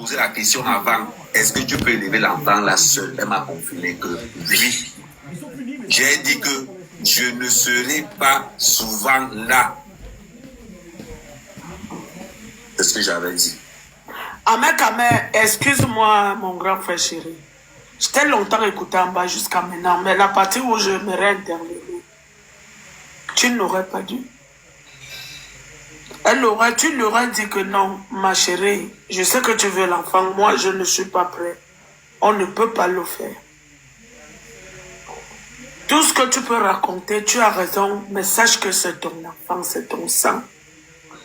posé la question avant, est-ce que tu peux élever l'enfant là seul? Elle m'a confirmé que oui. J'ai dit que je ne serai pas souvent là. C'est ce que j'avais dit. Amé, excuse-moi, mon grand frère chéri. Je t'ai longtemps écouté en bas jusqu'à maintenant, mais la partie où je m'aurais intervenu, tu n'aurais pas dû. Tu l'aurais dit que non, ma chérie, je sais que tu veux l'enfant, moi je ne suis pas prêt. On ne peut pas le faire. Tout ce que tu peux raconter, tu as raison, mais sache que c'est ton enfant, c'est ton sang.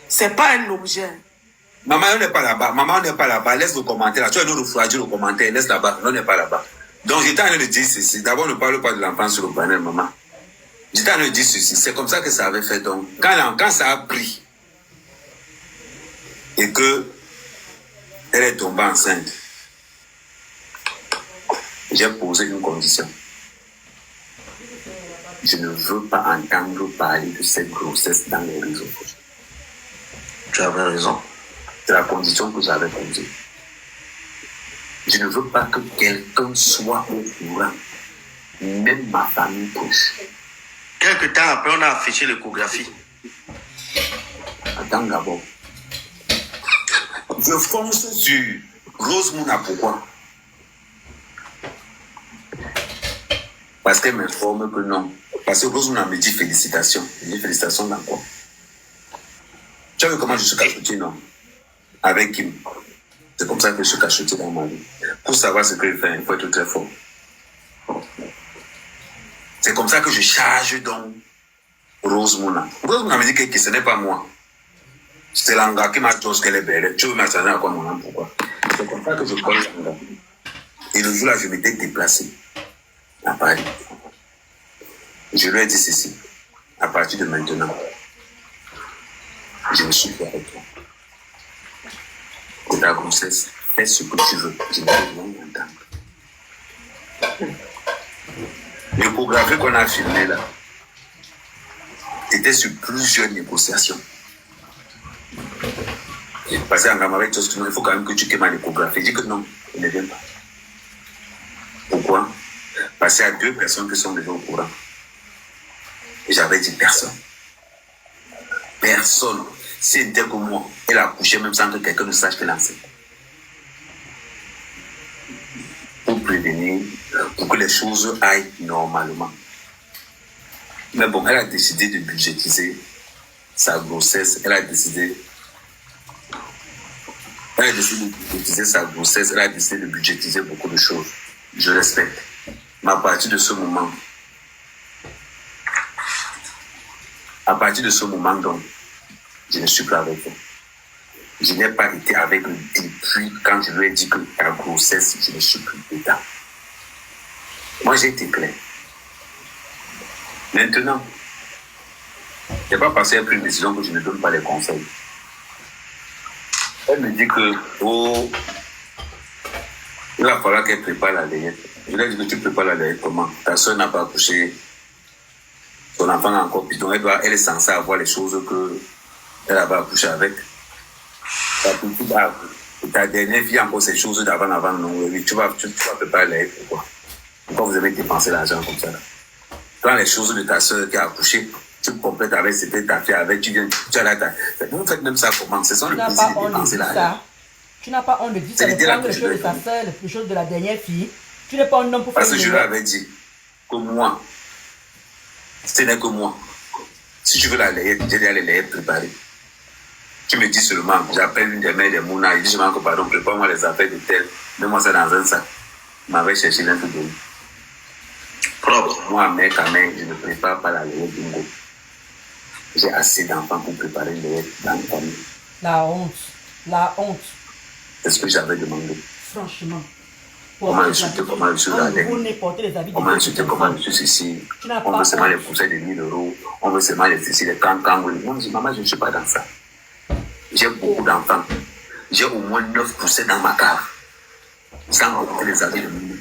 C'est pas un objet. Maman, on n'est pas là-bas. Maman, on n'est pas là-bas. Laisse le commentaire là. Tu as nous refroidir le commentaire. Laisse là-bas. On n'est pas là-bas. Donc, j'étais en train de dire ceci. D'abord, ne parle pas de l'enfant sur le panel, maman. J'étais en train de dire ceci. C'est comme ça que ça avait fait. Donc, quand ça a pris et que elle est tombée enceinte, j'ai posé une condition. Je ne veux pas entendre parler de cette grossesse dans les réseaux sociaux. Tu avais raison. C'est la condition que j'avais posée. Je ne veux pas que quelqu'un soit au courant, même ma famille proche. Quelque temps après, on a affiché l'échographie. Attends d'abord. Je fonce sur Rose Mouna, pourquoi? Parce qu'elle m'informe que non. Parce que Rose Mouna me dit félicitations. Je dis félicitations dans quoi? Tu as vu comment je suis cachoté, non? Avec Kim. C'est comme ça que je suis cachoté dans ma vie. Pour savoir ce que je fais, il faut être très fort. C'est comme ça que je charge donc Rose Mouna. Rose Mouna me dit que ce n'est pas moi. C'est l'anga qui m'a dit qu'elle est belle. Tu veux m'attendre à quoi, mon âme, pourquoi? C'est comme ça que je colle l'anga. Et le jour-là, je m'étais déplacé à Paris. Je lui ai dit ceci. À partir de maintenant, je me suis fait avec toi. De ta grossesse, fais ce que tu veux. Je ne peux rien entendre. L'échographie qu'on a filmée là, était sur plusieurs négociations. J'ai passé en gamme avec toi, il faut quand même que tu quémas l'échographie. Il dit que non, il ne vient pas. Pourquoi? Parce qu'il y a 2 personnes qui sont déjà au courant. Et j'avais dit personne. Personne. C'était que moi. Elle a couché même sans que quelqu'un ne sache qu'elle est enceinte. Pour prévenir, pour que les choses aillent normalement. Mais bon, elle a décidé de budgétiser sa grossesse. Elle a décidé de budgétiser sa grossesse. Elle a décidé de budgétiser beaucoup de choses. Je respecte. Mais à partir de ce moment, donc, je ne suis plus avec elle. Je n'ai pas été avec elle depuis quand je lui ai dit que ta grossesse, je ne suis plus dedans. Moi, j'ai été clair. Maintenant, je n'ai pas passé à une décision que je ne donne pas les conseils. Elle me dit que, il va falloir qu'elle prépare la layette. Je lui ai dit que tu prépares la layette comment? Ta soeur n'a pas accouché. Son enfant a encore bidon. Elle est censée avoir les choses qu'elle avait accouché avec. Ta dernière fille a encore ces choses d'avant, non. Oui, tu vas préparer la layette. Pourquoi vous avez dépensé l'argent comme ça là? Prends les choses de ta soeur qui a accouché. Tu complètes avec ce que ta fille avec. Tu as là. Vous faites même ça comment? C'est son le plaisir de dépenser l'argent. Tu n'as pas honte de dire ça, de prendre les choses de ta soeur, les choses de la dernière fille. Tu n'es pas un homme pour faire. Parce que je lui avais dit que moi, ce n'est que moi. Si tu veux la layette, j'ai déjà les layettes préparées. Tu me dis seulement, j'appelle une des mères des Mouna, il dit seulement que pardon, prépare-moi les affaires de tel, mets-moi ça dans un sac. Il m'avait cherché l'un tout donné. Propre. Moi, mère, quand même, je ne prépare pas la layette bingo. J'ai assez d'enfants pour préparer une layette dans le famille. La honte. La honte. C'est ce que j'avais demandé. Franchement. Comment insulter, comment je suis là. Comment insulter, comment je suis ici. On veut seulement les pousser de 1000 €. On veut seulement les ici, les cancans. Moi, je dis, maman, je ne suis pas dans ça. J'ai beaucoup d'enfants. J'ai au moins 9 poussés dans ma cave. Sans compter les habits de monde.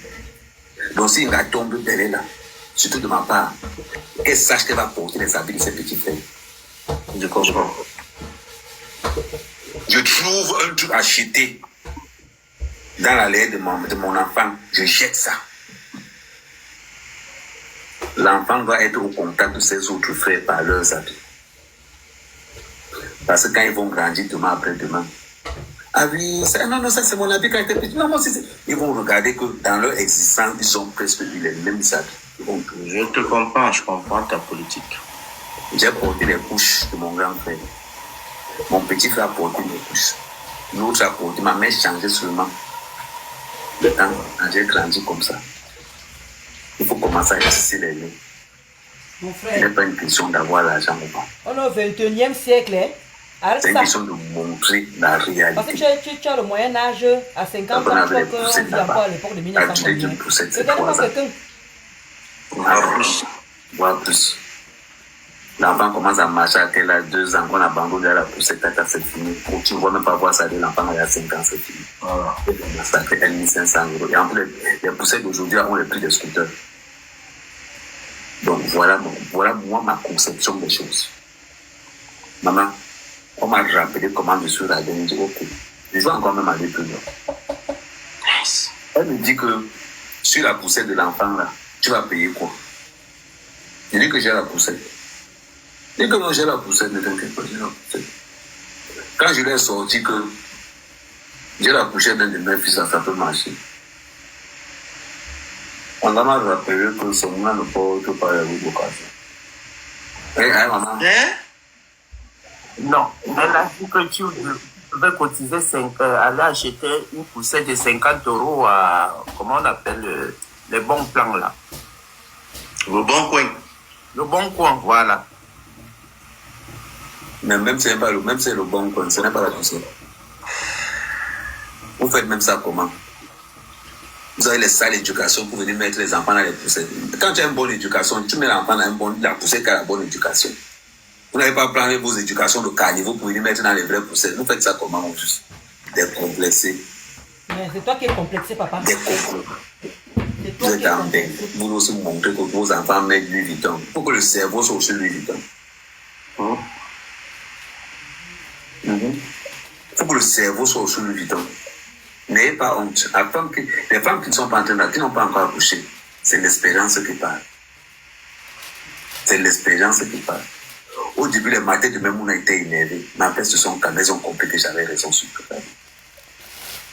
Donc, si il tombe derrière là, surtout de ma part, qu'elle sache qu'elle va porter les habits de ses petits frères. Je comprends. Je trouve un truc acheté dans la lait de mon enfant, je jette ça. L'enfant doit être au contact de ses autres frères par leurs habits. Parce que quand ils vont grandir demain après-demain, ah oui, ça, non, ça c'est mon habit quand j'étais petit. Non, moi, ils vont regarder que dans leur existence, ils ont presque eu les mêmes habits. Je te comprends, je comprends ta politique. J'ai porté les couches de mon grand frère. Mon petit frère a porté mes couches. L'autre a porté, ma mère changeait seulement. Le temps, quand j'ai grandi comme ça. Il faut commencer à tisser les liens. Mon Ce frère, n'est pas une question d'avoir l'argent ou pas. on est au 21e siècle. Hein? Arrête C'est une ça. question de montrer la Parce que réalité. tu as le moyen âge à 50 ans, Quand on tu avait crois les qu'on poussettes vit encore là-bas, à l'époque de quand tu 1900. dis d'une poussette, c'est Regardez 3 pas ans. quelqu'un. Voire plus. Voire plus. L'enfant commence à marcher à quel âge 2 ans, on abandonne à la poussette, c'est fini. Tu ne vois même pas voir ça de l'enfant il y a 5 ans, c'est fini. Voilà. Ça fait 1500 €. Et en plus, les poussettes d'aujourd'hui ont le prix des scooters. Donc voilà moi ma conception des choses. Maman, on m'a rappelé comment je suis là. Je me dis, ok, je vais encore même aller plus loin. Elle me dit que sur la poussette de l'enfant là, tu vas payer quoi? Je dis que j'ai la poussette. Je dis que non, j'ai la poussette, ne t'inquiète pas, j'ai la poussette. Quand je l'ai sorti que j'ai la poussette d'un de mes fils, ça peut marcher. On m'a rappelé que ce moment ne porte pas la vocation. Maman. Hein? Non, elle a dit que tu devais cotiser aller acheter une poussette de 50 € à, comment on appelle, les bons plans là. Le bon coin. Le bon coin, voilà. Mais même si c'est le bon coin, ce n'est pas la poussette. Vous faites même ça comment? Vous avez les salles d'éducation pour venir mettre les enfants dans les poussettes. Quand tu as une bonne éducation, tu mets l'enfant dans la poussette qui a la bonne éducation. Vous n'avez pas prendre vos éducations de carnivore pour venir mettre dans les vraies poussettes. Vous faites ça comment, mon fils? Décomplexé. Mais c'est toi qui es complexé, papa. Décomplexé. C'est toi Vous qui êtes es en bain. complexé. Vous devez aussi montrer que vos enfants mettent Louis Vuitton. Il faut que le cerveau soit aussi Louis Vuitton. Il faut que le cerveau soit aussi Louis Vuitton. N'ayez pas honte. Les femmes qui ne sont pas en train qui n'ont pas encore accouché, c'est l'expérience qui parle. C'est l'expérience qui parle. Au début, les matins de même, on a été énervés. Mais après, ce sont quand ils ont compris que j'avais raison sur tout ça.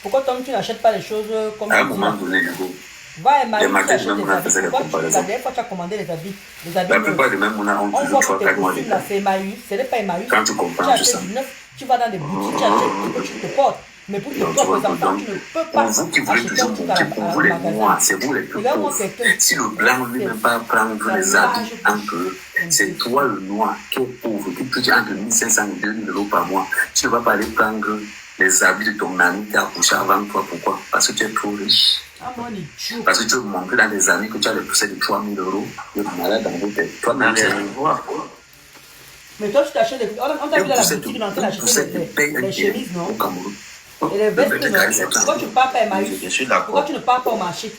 Pourquoi toi, tu n'achètes pas les choses comme À un tu dis moment là? donné, Hugo, Va et les Marie, tu matins de achètes même, des on a fait habits. des Pourquoi la comparaisons. dernière fois tu as commandé les habits? Les habits La neufs. plupart de même, on a On toujours voit 3, que tes 4 mois costumes d'état. là, c'est Emmaüs. Ce n'est pas Emmaüs. Quand tu Tu comprends tout achètes ça. du neuf, tu vas dans des boutiques, tu achètes ce que tu te portes. Mais pour tes Donc, propres tu vois, enfants, donc, tu ne peux pour pas vous qui voulez acheter un toujours truc montrer pour vous les noirs, magasin. c'est vous les plus Regarde-moi pauvres. quelqu'un. Si le blanc lui même pas prendre les habits entre eux, c'est toi le noir qui est pauvre, qui touche entre 1500 et 2000 € par mois. Tu ne vas pas aller prendre les habits de ton ami qui a accouché avant toi. Pourquoi? Parce que tu es trop riche. Ah, moi, les chou. Parce que tu veux montrer dans des amis que tu as les poussées de 3000 €. Tu es malade dans vos têtes. Toi-même, tu es Mais toi, tu t'achètes des. On t'a vu dans la boutique, on est en train une poussette de d'acheter paye les chemises, non? au Cameroun. Et les vestes, Le non? gars, c'est Pourquoi tu ne pars pas à Emmaüs? Je suis Pourquoi d'accord. tu ne pars pas au marché?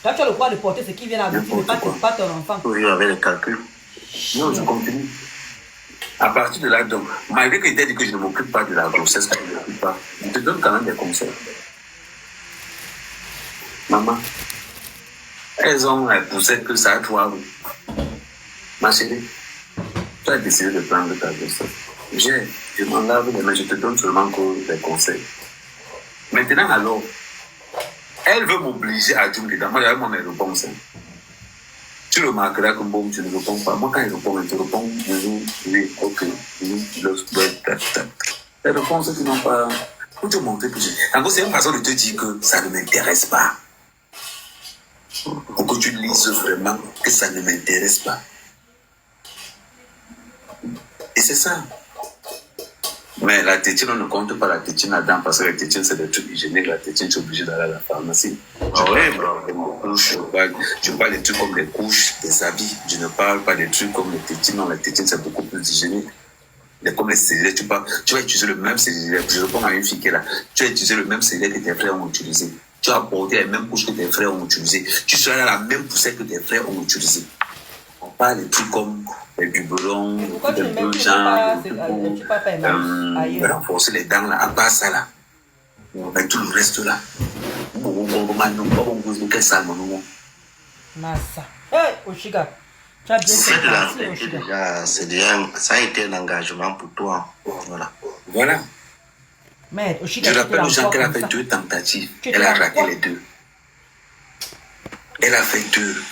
Toi, tu as le droit de porter ce qui vient à la boutique, mais pas ton enfant. Toujours avec les calculs. Non, je continue. À partir de là, donc, malgré que je t'ai dit que je ne m'occupe pas de la grossesse, que je ne m'occupe pas, je te donne quand même des conseils. Maman, elles ont la poussette que ça a 3 roues. Ma chérie, tu as décidé de prendre ta grossesse. Je m'en lave les mains, je te donne seulement que des conseils. Maintenant, alors, elle veut m'obliger à dire dedans. Moi, j'avais mes réponses. Tu remarqueras que bon, tu ne réponds pas. Moi, quand il répond, je te réponds, oui, ok, oui, les réponses qui n'ont pas. Pour te montrer que en gros, c'est une façon de te dire que ça ne m'intéresse pas. Pour que tu lises vraiment que ça ne m'intéresse pas. Et c'est ça. Mais la tétine, on ne compte pas la tétine là-dedans parce que la tétine, c'est des trucs hygiéniques. La tétine, tu es obligé d'aller à la pharmacie. Ah ouais, Je parle des trucs comme des couches, des habits. Je ne parle pas des trucs comme les tétines. Non, la tétine, c'est beaucoup plus hygiénique. Comme les cellulaires, tu vas utiliser le même cellulaire. Je réponds à une fille qui est là. Tu vas utiliser le même cellulaire que tes frères ont utilisé. Tu vas porter les mêmes couches que tes frères ont utilisé. Tu seras dans la même poussette que tes frères ont utilisé. On parle des trucs comme les biberons, Pourquoi tu les ne mets pas renforcer les dents là, à part ça là. Mais tout le reste là, Massa. Hey, Oshiga. Tu as bien C'est fait de la partie, Oshiga. déjà, c'est déjà, ça a été un engagement pour toi. Voilà. Voilà. Mais Oshiga, Je tu rappelle aux gens qu'elle a fait ça. 2 tentatives. Tu Elle a étais raté quoi? les 2. Elle a fait 2.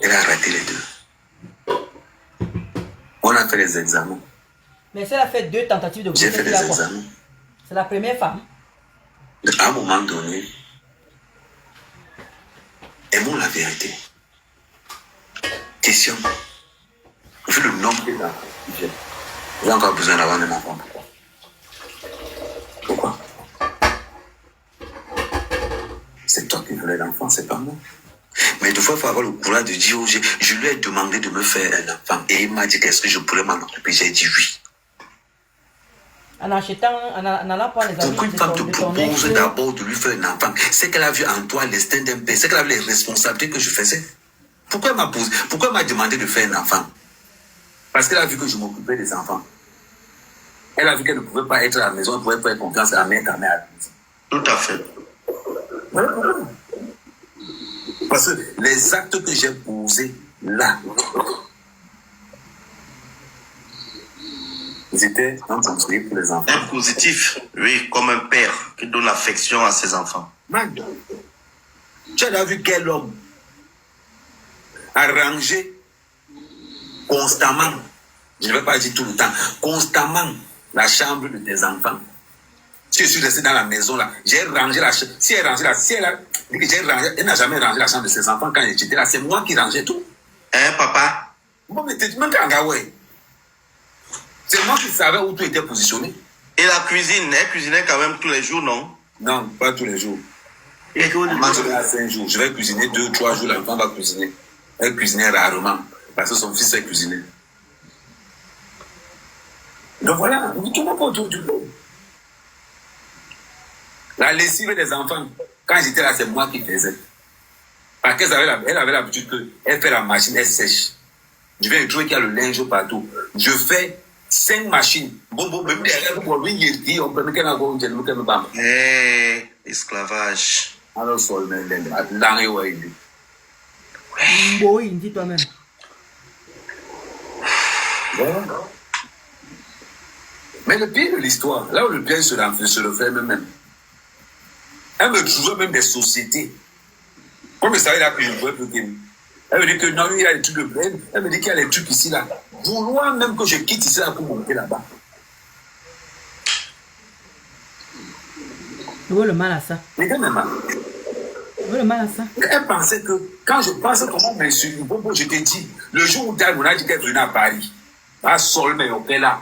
Elle a raté les 2. On a fait les examens. Mais si elle a fait 2 tentatives de J'ai grossesse, fait il y a les quoi? examens. C'est la première femme. À un moment donné, aimons la vérité. Question. Vu le nombre d'enfants qui viennent, j'ai encore besoin d'avoir un enfant. Pourquoi? C'est toi qui voulais l'enfant, c'est pas moi. Mais des fois, il faut avoir le courage de dire, je lui ai demandé de me faire un enfant. Et il m'a dit qu'est-ce que je pourrais m'en occuper. J'ai dit oui. En achetant, en allant prendre les amis Pourquoi une femme te de ton propose ex, d'abord de lui faire un enfant? C'est qu'elle a vu en toi l'instinct d'un père. C'est qu'elle a vu les responsabilités que je faisais. Pourquoi elle m'a demandé de faire un enfant? Parce qu'elle a vu que je m'occupais des enfants. Elle a vu qu'elle ne pouvait pas être à la maison, elle pouvait faire confiance à ta mère à la maison. Tout à fait. Voilà pourquoi. Parce que les actes que j'ai posés là, ils étaient un conseiller pour les enfants. Un positif, oui, comme un père qui donne l'affection à ses enfants. Man, tu as vu quel homme a rangé constamment, je ne vais pas dire tout le temps, constamment la chambre de tes enfants. Si je suis resté dans la maison là, j'ai rangé la chambre. Si elle a rangé elle n'a jamais rangé la chambre de ses enfants quand j'étais là. C'est moi qui rangeais tout. Hein, papa? Bon, mais tu m'as dit, c'est moi qui savais où tu étais positionné. Et la cuisine, elle cuisinait quand même tous les jours, non? Non, pas tous les jours. Et On mange à 5 jours. Je vais cuisiner 2, 3 jours, l'enfant va cuisiner. Elle cuisinait rarement, parce que son fils a cuisiné. Donc voilà, on ne tourne pas autour du pot. La lessive des enfants, quand j'étais là, c'est moi qui faisais. Parce qu'elle avait l'habitude qu'elle fait la machine, elle sèche. Je viens de trouver qu'il y a le linge partout. Je fais 5 machines. Bon, même derrière, on peut me faire Eh, esclavage. alors, sol, l'arrêt, ouais. oui, dis toi-même. Voilà. Mais le pire de l'histoire, là où le bien se le fait même. Elle me trouvait même des sociétés. Comme elle savait là que je ne pouvais plus qu'il. Elle me dit que non, il y a des trucs de blême. Elle me dit qu'il y a des trucs ici là. Vouloir même que je quitte ici là pour monter là-bas. Tu vois le mal à ça. Mais quand même, Tu vois le mal à ça. elle pensait que quand je pense comment m'insulter, je t'ai dit, le jour où Dal m'a dit qu'elle venait à Paris, à Sol, mais ok là.